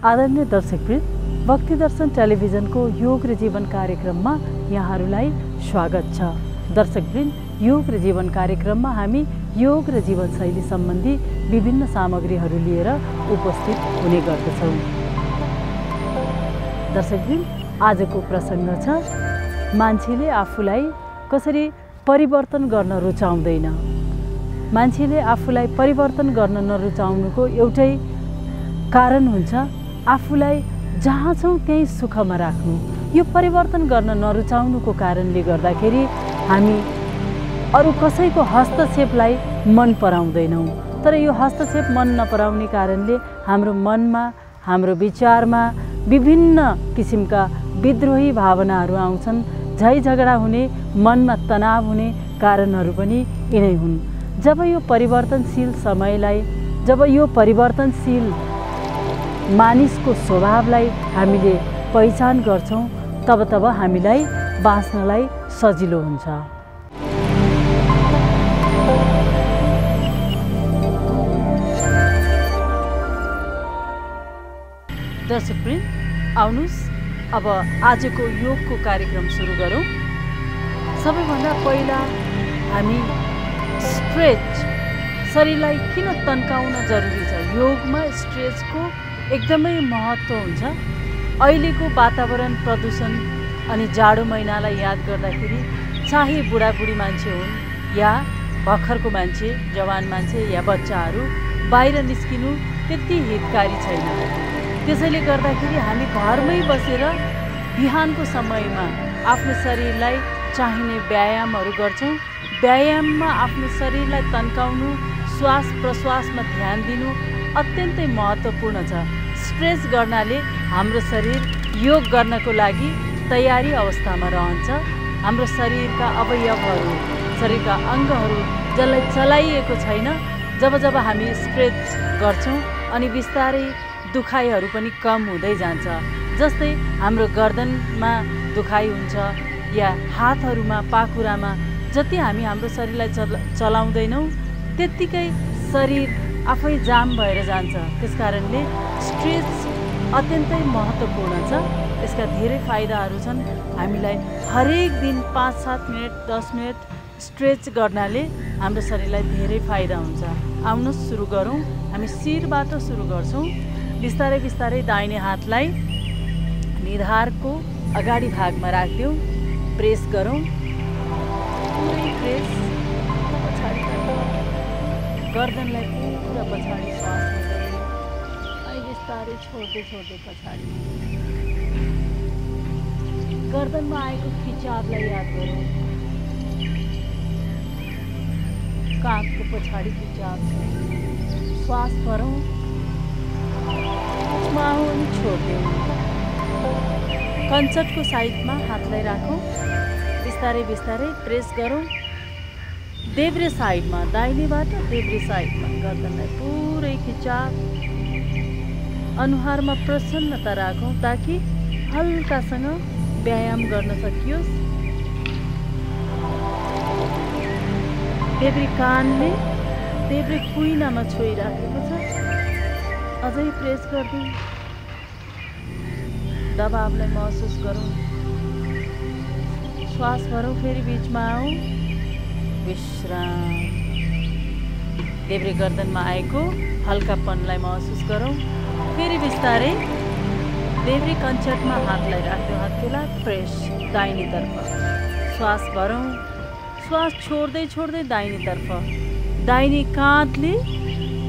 आदरणीय दर्शकवृन्द, भक्ति दर्शन टेलिभिजनको योग र जीवन कार्यक्रममा यहाँहरूलाई स्वागत छ। दर्शकवृन्द, योग र जीवन कार्यक्रममा हामी योग र जीवनशैली सम्बन्धी विभिन्न सामग्रीहरू लिएर उपस्थित हुने गर्दछौँ। दर्शकवृन्द, आजको प्रसङ्ग छ मान्छेले आफूलाई कसरी परिवर्तन गर्न रुचाउँदैन। मान्छेले आफूलाई परिवर्तन गर्न नरुचाउनुको एउटै कारण हुन्छ आफूलाई जहाँ छौँ त्यही सुखमा राख्नु। यो परिवर्तन गर्न नरुचाउनुको कारणले गर्दाखेरि हामी अरू कसैको हस्तक्षेपलाई मन पराउँदैनौँ। तर यो हस्तक्षेप मन नपराउने कारणले हाम्रो मनमा, हाम्रो विचारमा विभिन्न किसिमका विद्रोही भावनाहरू आउँछन्। झै झगडा हुने, मनमा तनाव हुने कारणहरू पनि यिनै हुन्। जब यो परिवर्तनशील समयलाई, जब यो परिवर्तनशील मानिसको स्वभावलाई हामीले पहिचान गर्छौँ, तब हामीलाई बाँच्नलाई सजिलो हुन्छ। दर्शकवृन्द, आउनुहोस् अब आजको योगको कार्यक्रम सुरु गरौँ। सबैभन्दा पहिला हामी स्ट्रेच, शरीरलाई किन तन्काउन जरुरी छ? योगमा स्ट्रेचको एकदमै महत्त्व हुन्छ। अहिलेको वातावरण प्रदूषण अनि जाडो महिनालाई याद गर्दाखेरि चाहे बुढाबुढी मान्छे हुन् या भर्खरको मान्छे, जवान मान्छे या बच्चाहरू, बाहिर निस्किनु त्यति हितकारी छैन। त्यसैले गर्दाखेरि हामी घरमै बसेर बिहानको समयमा आफ्नो शरीरलाई चाहिने व्यायामहरू गर्छौँ। व्यायाममा आफ्नो शरीरलाई तन्काउनु, श्वास प्रश्वासमा ध्यान दिनु अत्यन्तै महत्त्वपूर्ण छ। स्ट्रेच गर्नाले हाम्रो शरीर योग गर्नको लागि तयारी अवस्थामा रहन्छ। हाम्रो शरीरका अवयवहरू, शरीरका अङ्गहरू जसलाई चलाइएको छैन, जब हामी स्ट्रेच गर्छौँ अनि बिस्तारै दुखाइहरू पनि कम हुँदै जान्छ। जस्तै हाम्रो गर्दनमा दुखाइ हुन्छ या हातहरूमा, पाखुरामा, जति हामी हाम्रो शरीरलाई चलाउँदैनौँ त्यत्तिकै शरीर आफै जाम भएर जान्छ। त्यसकारणले स्ट्रेच अत्यन्तै महत्त्वपूर्ण छ। यसका धेरै फाइदाहरू छन्। हामीलाई हरेक दिन 5-7 मिनट, 10 मिनट स्ट्रेच गर्नाले हाम्रो शरीरलाई धेरै फाइदा हुन्छ। आउनुहोस् सुरु गरौँ। हामी शिरबाट सुरु गर्छौँ। बिस्तारै बिस्तारै दाहिने हातलाई निधारको अगाडि भागमा राखिदिउँ। प्रेस गरौँ, पुरै प्रेस। पछाडि गर्दनलाई पुरा पछाडि श्वास लिँदै अनि बिस्तारै छोड्दै पछाडि। गर्दनमा आएको खिचावलाई याद गरौँ। काखको पछाडि खिचाव छ। श्वास भरौँ, उठ्माउँ अनि छोड्दिउँ। कञ्चटको साइडमा हातलाई राखौँ। बिस्तारै बिस्तारै प्रेस गरौँ। देब्रे साइडमा, दाहिनेबाट देब्रे साइडमा गर्दनलाई पुरै खिचाव। अनुहारमा प्रसन्नता राखौँ ताकि हल्कासँग व्यायाम गर्न सकियोस्। देब्रे कानले देब्रे कुइनामा छोइराखेको छ। अझै प्रेस गरिदिउँ। दबावलाई महसुस गरौँ। श्वास भरौँ, फेरि बिचमा आऊ, विश्राम। देब्रे गर्दनमा आएको हल्कापनलाई महसुस गरौँ। फेरि बिस्तारै देब्रे कञ्चटमा हातलाई राख्दै हत्केला प्रेस दाहिनेतर्फ। श्वास भरौँ। श्वास छोड्दै दाहिनेतर्फ। दाहिने काँधले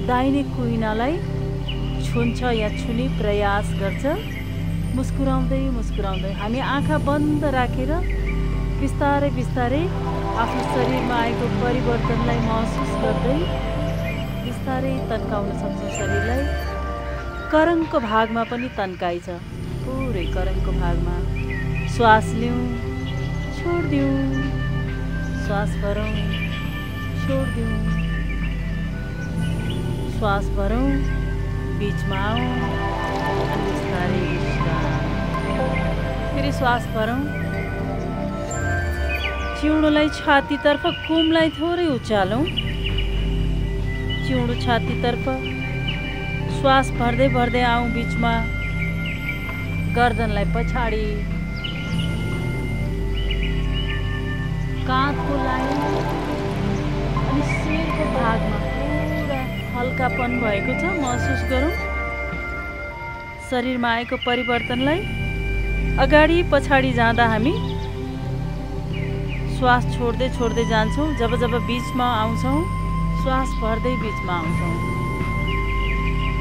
दाहिने कुइनालाई छुन्छ या छुने प्रयास गर्छ। मुस्कुराउँदै हामी आँखा बन्द राखेर बिस्तारै बिस्तारै आफ्नो शरीरमा आएको परिवर्तनलाई महसुस गर्दै बिस्तारै तन्काउन सक्छौँ शरीरलाई। करङको भागमा पनि तन्काइ छ, पुरै करङको भागमा। श्वास लिउँ, छोड्दिउँ। श्वास भरौँ, छोड्दिउँ। श्वास भरौँ, बिचमा आऊ अनि बिस्तारै विश्राम। फेरि श्वास भरौँ। चिउडोलाई छातीतर्फ, कुमलाई थोरै उचालौँ। चिउडो छातीतर्फ। श्वास भर्दै आऊ बिचमा। गर्दनलाई पछाडि, काँधको लाइन अनि शिरको भागमा पुरा हल्कापन भएको छ महसुस गरौँ। शरीरमा आएको परिवर्तनलाई अगाडि पछाडि जाँदा हामी श्वास छोड्दै छोड्दै जान्छौँ। जब जब बीचमा आउँछौँ श्वास भर्दै बीचमा आउँछौँ,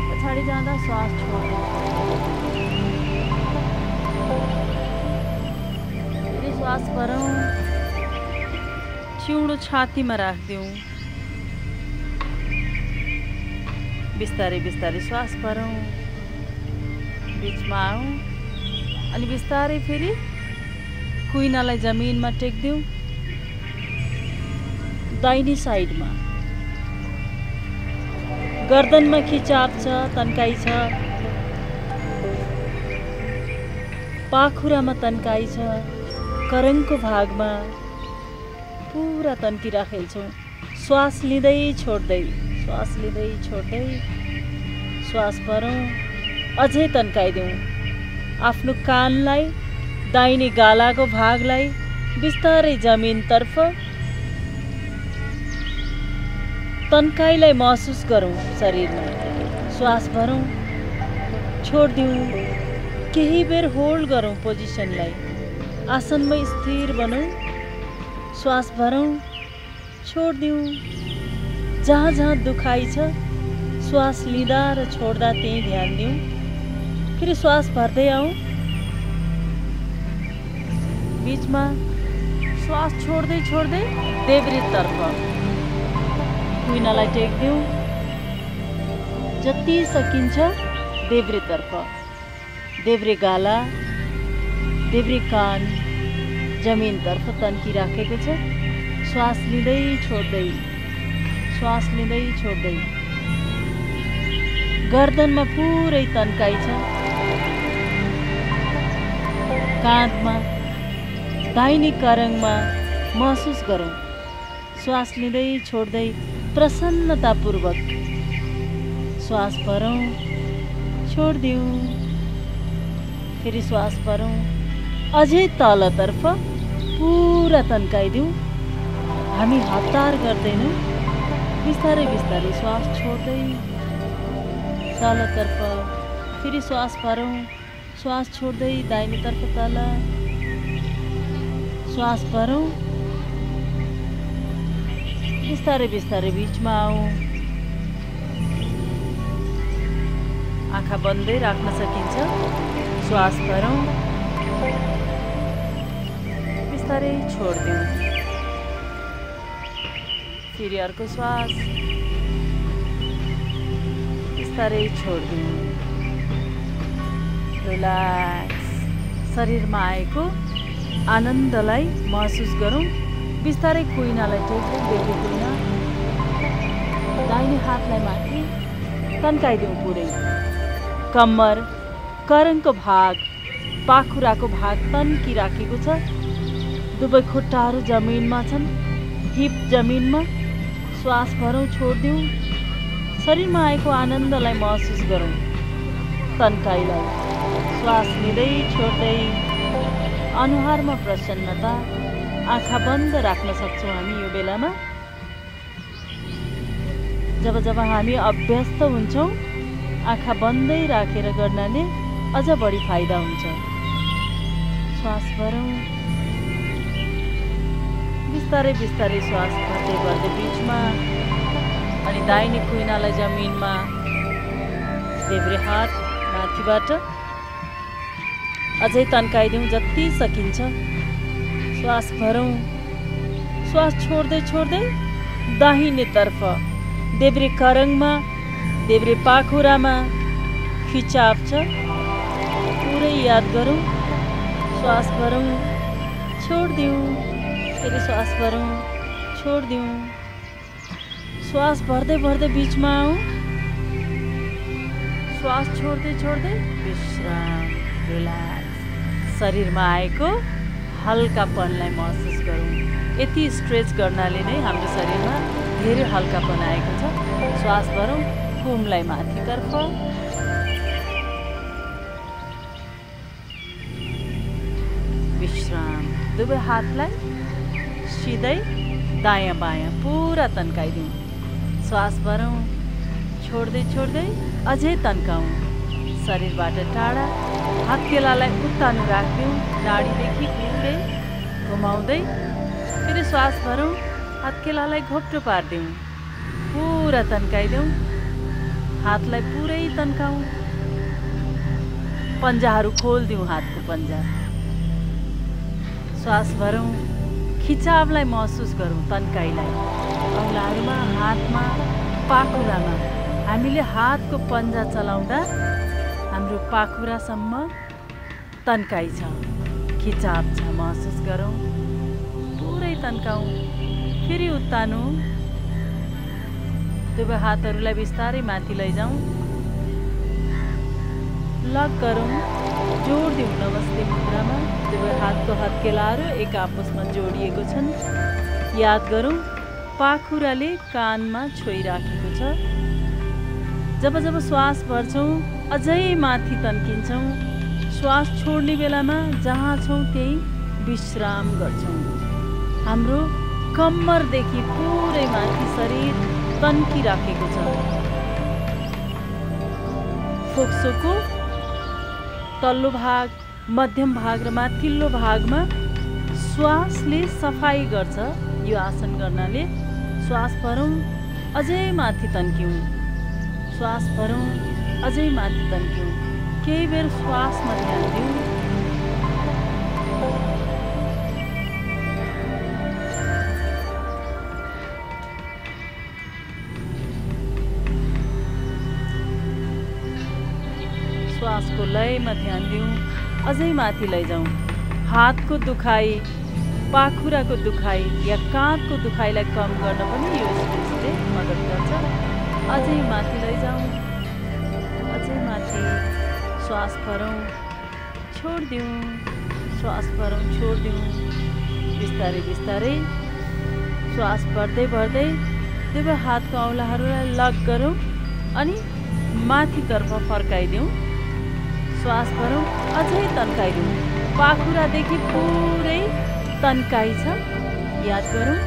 पछाडि जाँदा श्वास छोड्दै फेरि श्वास भरौँ, चिउडो छातीमा राख्दिउँ, बिस्तारै बिस्तारै श्वास भरौँ, बीचमा आउँ अनि बिस्तारै फेरि कुइनालाई जमिनमा टेक्दिउँ। दाहिने साइडमा गर्दनमा खिचाव छ, तन्काइ छ, पाखुरामा तन्काइ छ, करङको भागमा पुरा तन्किराखेको छौँ। श्वास लिँदै छोड्दै, श्वास लिँदै छोड्दै श्वास भरौँ, अझै तन्काइदिउँ। आफ्नो कानलाई, दाहिने गालाको भागलाई बिस्तारै जमिनतर्फ तन्काइलाई महसुस गरौँ शरीरमा। श्वास भरौँ, छोड्दिउँ, केही बेर होल्ड गरौँ पोजिसनलाई, आसनमै स्थिर बनौँ। श्वास भरौँ, छोड्दिउँ, जहाँ जहाँ दुखाइ छ श्वास लिँदा र छोड्दा त्यही ध्यान दिउँ। फेरि श्वास भर्दै आउँ, बीचमा श्वास छोड्दै छोड्दै देब्रेतर्फ कुइनालाई टेक्दिउँ। जति सकिन्छ देब्रेतर्फ, देब्रे गाला, देब्रे कान जमिनतर्फ तन्किराखेको छ। श्वास लिँदै छोड्दै, श्वास लिँदै छोड्दै, गर्दनमा पुरै तन्काइ छ, काँधमा, दाहिने करङमा महसुस गरौँ। श्वास लिँदै छोड्दै प्रसन्नतापूर्वक श्वास भरौँ, छोड्दिउँ, फेरि श्वास भरौँ, अझै तलतर्फ पुरा तन्काइदिउँ। हामी हतार गर्दैनौँ, बिस्तारै बिस्तारै श्वास छोड्दै तलतर्फ फेरि श्वास भरौँ, श्वास छोड्दै दाहिनेतर्फ तल, श्वास भरौँ, बिस्तारै बिस्तारै बीचमा आउँ। आँखा बन्दै राख्न सकिन्छ। श्वास भरौँ, बिस्तारै छोड्दिउँ, फेरि अर्को श्वास, बिस्तारै छोड्दिउँ। रिल्याक्स। शरीरमा आएको आनन्दलाई महसुस गरौँ। बिस्तारै कुइनालाई टेक्दै, देब्रे कुइना, दाहिने हातलाई माथि तन्काइदिउँ पुरै। कम्मर, करङको भाग, पाखुराको भाग तन्किराखेको छ। दुवै खुट्टाहरू जमिनमा छन्, हिप जमिनमा। श्वास भरौँ, छोड्दिउँ। शरीरमा आएको आनन्दलाई महसुस गरौँ, तन्काइलाई। श्वास लिँदै छोड्दै अनुहारमा प्रसन्नता। आँखा बन्द राख्न सक्छौँ हामी यो बेलामा। जब जब हामी अभ्यस्त हुन्छौँ आँखा बन्दै राखेर गर्नाले अझ बढी फाइदा हुन्छ। श्वास भरौँ, बिस्तारै बिस्तारै श्वास भर्दै भर्दै बीचमा अनि दाहिने कुइनालाई जमिनमा, देब्रे हात माथिबाट अझै तन्काइदिउँ जति सकिन्छ। श्वास भरौँ, श्वास छोड्दै छोड्दै दाहिनेतर्फ, देब्रे करङमा, देब्रे पाखुरामा खिचाव छ, पुरै याद गरौँ। श्वास भरौँ, छोड्दिउँ, फेरि श्वास भरौँ, छोड्दिउँ। श्वास भर्दै भर्दै बीचमा आउँ। श्वास छोड्दै छोड्दै विश्राम, रिल्याक्स। शरीरमा आएको हल्कापनलाई महसुस गरौँ। यति स्ट्रेच गर्नाले नै हाम्रो शरीरमा धेरै हल्कापन आएको छ। श्वास भरौँ, कुमलाई माथितर्फ, दुवै हातलाई सिधै दायाँ बायाँ पुरा तन्काइदिउँ। श्वास भरौँ, छोड्दै छोड्दै अझै तन्काउँ। शरीरबाट टाढा हत्केलालाई उत्तानो राखिदिउँ, नाडीदेखि पुरै घुमाउँदै। फेरि श्वास भरौँ, हत्केलालाई घोप्टो पारिदिउँ, पुरा तन्काइदिउँ। हातलाई पुरै तन्काउँ। पन्जाहरू खोलिदिउँ, हातको पन्जा। श्वास भरौँ, खिचावलाई महसुस गरौँ, तन्काइलाई। औँलाहरूमा, हातमा, पाखुरामा। हामीले हातको पन्जा चलाउँदा हाम्रो पाखुरासम्म तन्काइ छ, खिचाव छ, महसुस गरौँ। पुरै तन्काउँ। फेरि उत्तानो। दुवै हातहरूलाई बिस्तारै माथि लैजाउँ। लक गरौँ, जोड दिउँ नमस्ते मुद्रामा। दुवै हातको हत्केलाहरू एक आपसमा जोडिएको छन्। याद गरौँ, पाखुराले कानमा छोइराखेको छ। जब जब श्वास भर्छौँ अझै माथि तन्किन्छौँ। श्वास छोड्ने बेलामा जहाँ छौँ त्यही विश्राम गर्छौँ। हाम्रो कम्मरदेखि पुरै माथि शरीर तन्किराखेको छ। फोक्सोको तल्लो भाग, मध्यम भाग र माथिल्लो भागमा श्वासले सफाई गर्छ। यो आसन गर्नाले श्वास भरौँ, अझै माथि तन्क्यौँ। श्वास भरौँ, अझै माथि तन्क्यौँ। केही बेर श्वासमा ध्यान दिउँ। श्वासको लयमा ध्यान दिउँ, अझै माथि लैजाउँ। हातको दुखाइ, पाखुराको दुखाइ या काँधको दुखाइलाई कम गर्न पनि यो स्ट्रेचले मद्दत गर्छ। अझै माथि लैजाउँ, अझै माथि। श्वास भरौँ, छोडिदिउँ, श्वास भरौँ, छोडिदिउँ। बिस्तारै बिस्तारै श्वास भर्दै भर्दै दुवै हातको औँलाहरूलाई लक गरौँ अनि माथितर्फ फर्काइदिउँ। श्वास भरौँ, अझै तन्काइदिउँ। पाखुरादेखि पुरै तन्काइ छ। याद गरौँ,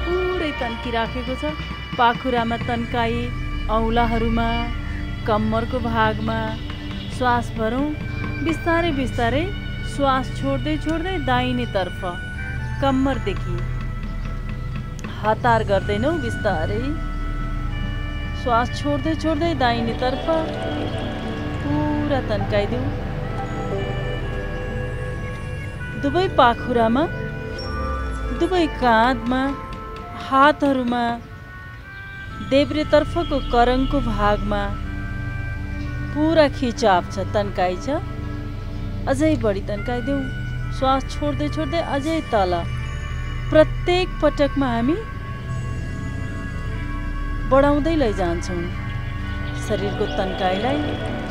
पुरै तन्किराखेको छ। पाखुरामा तन्काइ, औँलाहरूमा, कम्मरको भागमा। श्वास भरौँ, बिस्तारै बिस्तारै श्वास छोड्दै छोड्दै दाहिनेतर्फ कम्मरदेखि हतार गर्दैनौँ, बिस्तारै श्वास छोड्दै छोड्दै दाहिनेतर्फ पुरा तन्काइदिउँ। दुवै पाखुरामा, दुवै काँधमा, हातहरूमा, देब्रेतर्फको करङको भागमा पुरा खिचाव छ, तन्काइ छ। अझै बढी तन्काइदिउँ। श्वास छोड्दै छोड्दै अझै तल। प्रत्येक पटकमा हामी बढाउँदै लैजान्छौँ शरीरको तन्काइलाई।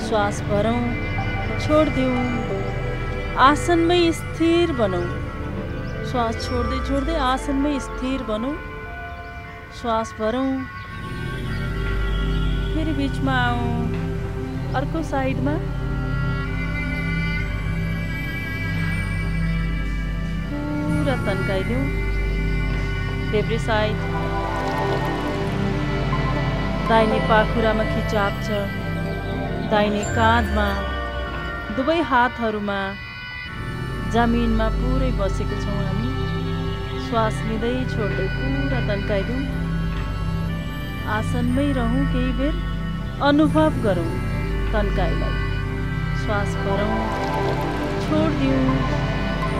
श्वास भरौँ, छोडिदिउँ। आसनमै स्थिर बनौँ। श्वास छोड्दै छोड्दै आसनमै स्थिर बनौँ। श्वास भरौँ, फेरि बिचमा आउँ, अर्को साइडमा। पुरा तन्काइदिउँ। देब्रे साइड। दाहिने पाखुरामा खिचाव छ, दाहिने काँधमा, दुवै हातहरूमा, जमिनमा पुरै बसेको छौँ हामी। श्वास लिँदै छोड्दै पुरा तन्काइदिउँ। आसनमै रहौँ, केही बेर अनुभव गरौँ तन्काइलाई। श्वास भरौँ, छोडिदिउँ।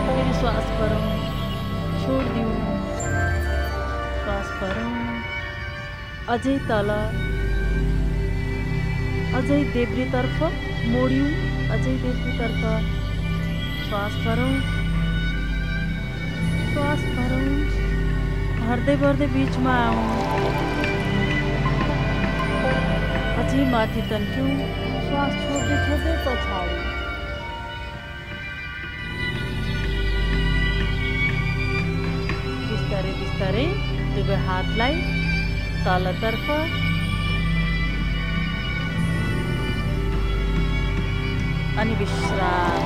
फेरि श्वास भरौँ, छोडिदिउँ। श्वास भरौँ, अझै तल, अझै देब्रेतर्फ मोड्यौँ, अझै देब्रेतर्फ। श्वास भरौँ, श्वास भरौँ, भर्दै भर्दै बिचमा आउँ, अझै माथि तन्क्यौँ। श्वास छोड्दै छोड्दै पछाडि। बिस्तारै बिस्तारै दुवै हातलाई तलतर्फ अनि विश्राम।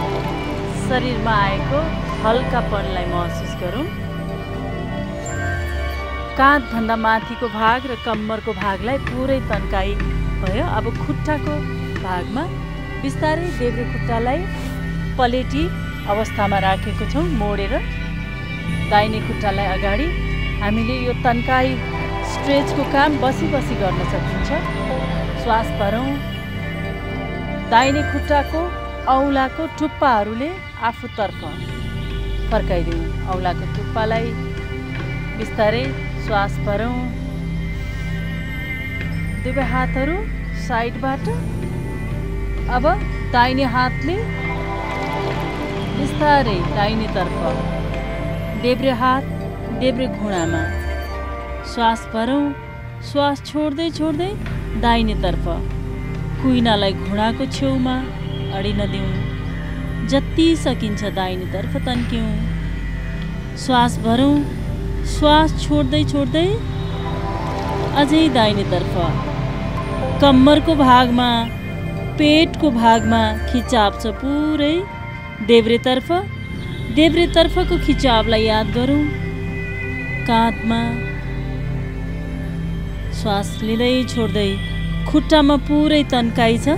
शरीरमा आएको हल्कापनलाई महसुस गरौँ। काँधभन्दा माथिको भाग र कम्मरको भागलाई पुरै तन्काई भयो। अब खुट्टाको भागमा बिस्तारै देब्रे खुट्टालाई पलेटी अवस्थामा राखेको छौँ मोडेर। दाहिने खुट्टालाई अगाडि। हामीले यो तन्काई स्ट्रेचको काम बसी बसी गर्न सकिन्छ। श्वास भरौँ। दाहिने खुट्टाको औँलाको टुप्पाहरूले आफूतर्फ फर्काइदिउँ। औँलाको टुप्पालाई बिस्तारै श्वास भरौँ। दुवै हातहरू साइडबाट। अब दाहिने हातले बिस्तारै दाहिनेतर्फ, देब्रे हात देब्रे घुँडामा। श्वास भरौँ। श्वास छोड्दै छोड्दै दाहिनेतर्फ, कुइनालाई घुँडाको छेउमा अडिन दिउँ। जति सकिन्छ दाहिनेतर्फ तन्क्यौँ। श्वास भरौँ। श्वास छोड्दै छोड्दै अझै दाहिनेतर्फ, कम्मरको भागमा पेटको भागमा खिचाव छ पुरै देब्रेतर्फ। देब्रेतर्फको खिचावलाई याद गरौँ। काँधमा श्वास लिँदै छोड्दै खुट्टामा पुरै तन्काई छ।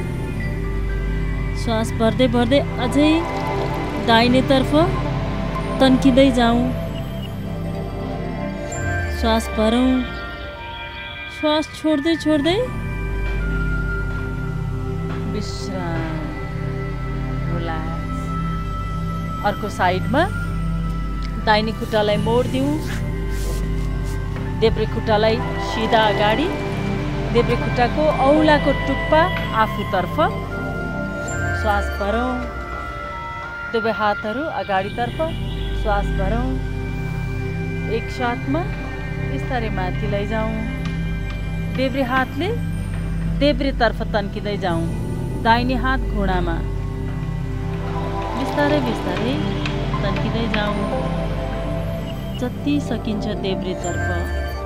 श्वास भर्दै भर्दै अझै दाहिनेतर्फ तन्किँदै जाउँ। श्वास भरौँ। श्वास छोड्दै छोड्दै विश्राम, रिल्याक्स। अर्को साइडमा दाहिने खुट्टालाई मोड दिउँ। देब्रे खुट्टालाई सिधा अगाडि। देब्रे खुट्टाको औँलाको टुप्पा आफूतर्फ। श्वास भरौँ। दुवै हातहरू अगाडितर्फ। श्वास भरौँ। एक साथमा बिस्तारै माथि लैजाउँ। देब्रे हातले देब्रेतर्फ तन्किँदै जाउँ। दाहिने हात घुँडामा। बिस्तारै बिस्तारै तन्किँदै जाउँ। जति सकिन्छ देब्रेतर्फ।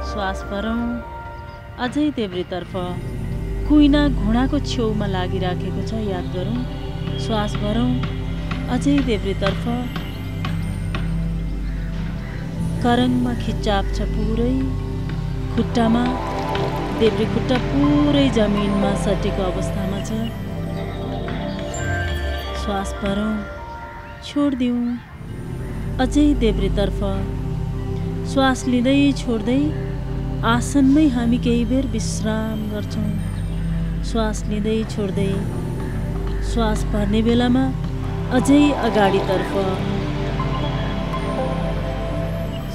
श्वास भरौँ। अझै देब्रेतर्फ, कुइना घुँडाको छेउमा लागिराखेको छ, याद गरौँ। श्वास भरौँ। अझै देब्रेतर्फ, करङमा खिचाव छ पुरै खुट्टामा। देब्रे खुट्टा पुरै जमिनमा सटेको अवस्थामा छ। श्वास भरौँ। छोडिदिउँ। अझै देब्रेतर्फ श्वास लिँदै छोड्दै आसनमै हामी केही बेर विश्राम गर्छौँ। श्वास लिँदै छोड्दै श्वास भर्ने बेलामा अझै अगाडितर्फ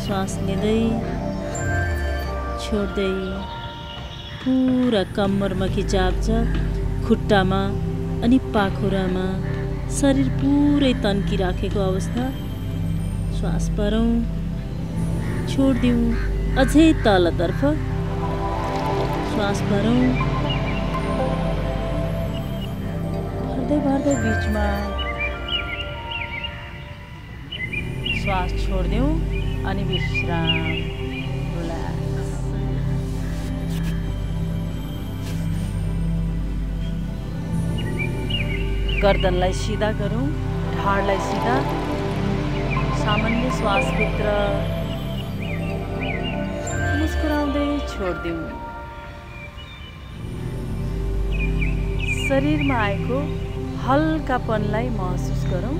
श्वास लिँदै छोड्दै पुरा कम्मरमा खिचाव छ, खुट्टामा अनि पाखुरामा शरीर पुरै तन्किराखेको अवस्था। श्वास भरौँ। छोडिदिउँ। अझै तलतर्फ श्वास भरौँ। भर्दै भर्दै बिचमा श्वास छोडिदिउँ अनि विश्राम, रिल्याक्स। गर्दनलाई सिधा गरौँ। ढाडलाई सिधा। सामान्य श्वासभित्र मुस्कुराउँदै छोडिदिउँ। शरीरमा आएको हल्कापनलाई महसुस गरौँ।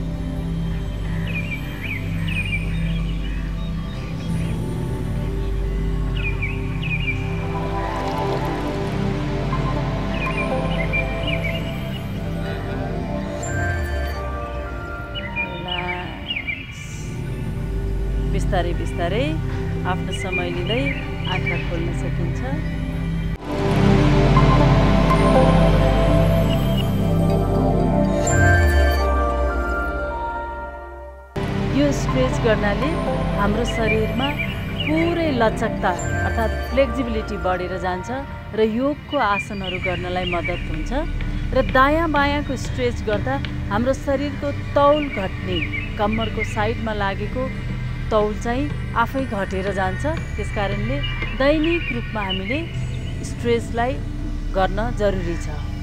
बिस्तारै बिस्तारै आफ्नो समय लिँदै आँखा खोल्न सकिन्छ। यो स्ट्रेच गर्नाले हाम्रो शरीरमा पुरै लचकता अर्थात् फ्लेक्सिबिलिटी बढेर जान्छ र योगको आसनहरू गर्नलाई मद्दत हुन्छ। र दायाँ बायाँको स्ट्रेच गर्दा हाम्रो शरीरको तौल घट्ने, कम्मरको साइडमा लागेको तौल चाहिँ आफै घटेर जान्छ। त्यसकारणले दैनिक रूपमा हामीले स्ट्रेचलाई गर्न जरुरी छ।